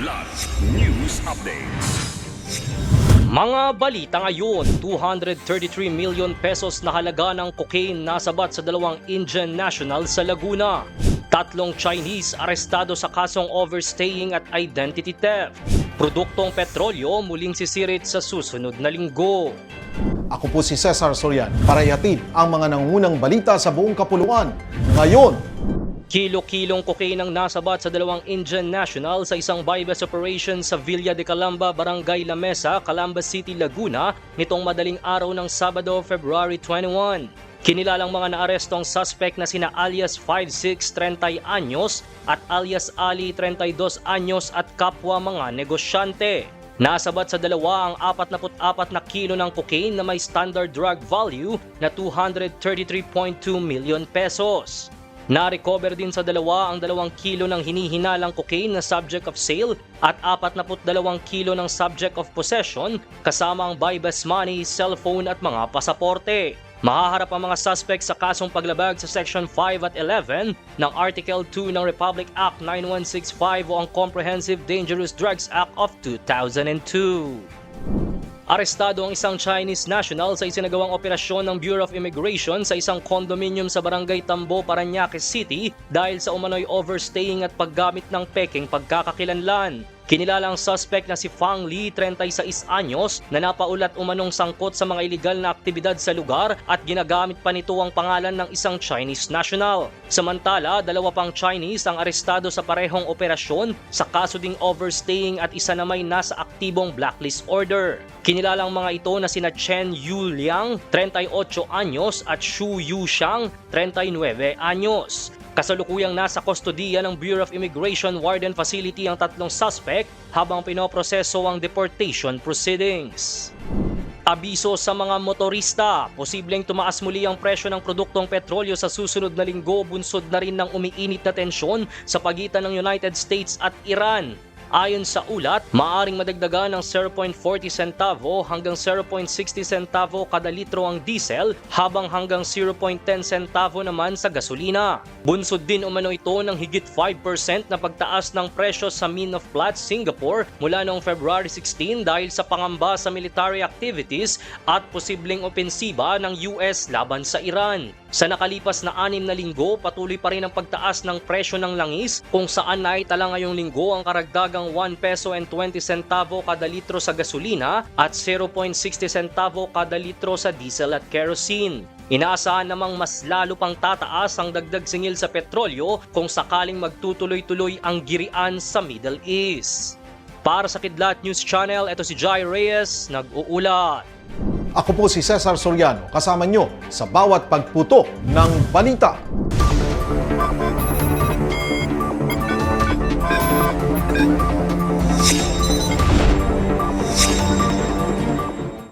Kidlat News Updates. Mga balita ngayon, 233 million pesos na halaga ng cocaine nasabat sa dalawang Indian national sa Laguna. Tatlong Chinese arestado sa kasong overstaying at identity theft. Produktong petrolyo muling sisirit sa susunod na linggo. Ako po si Cesar Sorian para ihatid ang mga nangungunang balita sa buong kapuluan. Ngayon, Kilo-kilong cocaine ang nasabat sa dalawang Indian national sa isang buy-bust operation sa Villa de Calamba, Barangay La Mesa, Calamba City, Laguna nitong madaling araw ng Sabado, February 21. Kinilalang mga naarestong suspect na sina alias 56, 30 anyos at alias Ali, 32 anyos at kapwa mga negosyante. Nasabat sa dalawa ang 44 na kilo ng cocaine na may standard drug value na 233.2 million pesos. Na-recover din sa dalawa ang 2 kilo ng hinihinalang cocaine na subject of sale at 42 kilo ng subject of possession kasama ang buy-bust money, cellphone at mga pasaporte. Mahaharap ang mga suspect sa kasong paglabag sa Section 5 at 11 ng Article 2 ng Republic Act 9165 o ang Comprehensive Dangerous Drugs Act of 2002. Arestado ang isang Chinese national sa isinagawang operasyon ng Bureau of Immigration sa isang condominium sa Barangay Tambo, Parañaque City dahil sa umano'y overstaying at paggamit ng peking pagkakakilanlan. Kinilala ang suspect na si Fang Li, 36 anyos, na napaulat umanong sangkot sa mga iligal na aktibidad sa lugar at ginagamit pa nito ang pangalan ng isang Chinese national. Samantala, 2 pang Chinese ang arestado sa parehong operasyon sa kaso ding overstaying at isa na may nasa aktibong blacklist order. Kinilala ang mga ito na sina Chen Yu Liang, 38 anyos at Xu Yu Xiang, 39 anyos. Kasalukuyang nasa kustodiya ng Bureau of Immigration Warden Facility ang 3 suspect habang pinoproseso ang deportation proceedings. Abiso sa mga motorista, posibleng tumaas muli ang presyo ng produktong petrolyo sa susunod na linggo, bunsod na rin ng umiinit na tensyon sa pagitan ng United States at Iran. Ayon sa ulat, maaaring madagdagan ng 0.40 centavo hanggang 0.60 centavo kada litro ang diesel habang hanggang 0.10 centavo naman sa gasolina. Bunsod din umano ito ng higit 5% na pagtaas ng presyo sa Mine of Platts, Singapore mula noong February 16 dahil sa pangamba sa military activities at posibleng opensiba ng US laban sa Iran. Sa nakalipas na 6 na linggo, patuloy pa rin ang pagtaas ng presyo ng langis kung saan naitala ngayong linggo ang karagdagang 1 peso and 20 centavo kada litro sa gasolina at 0.60 centavo kada litro sa diesel at kerosene. Inaasahan namang mas lalo pang tataas ang dagdag singil sa petrolyo kung sakaling magtutuloy-tuloy ang girian sa Middle East. Para sa Kidlat News Channel, ito si Jai Reyes, nag-uulat. ako po si Cesar Soriano, kasama nyo sa bawat pagputo ng balita.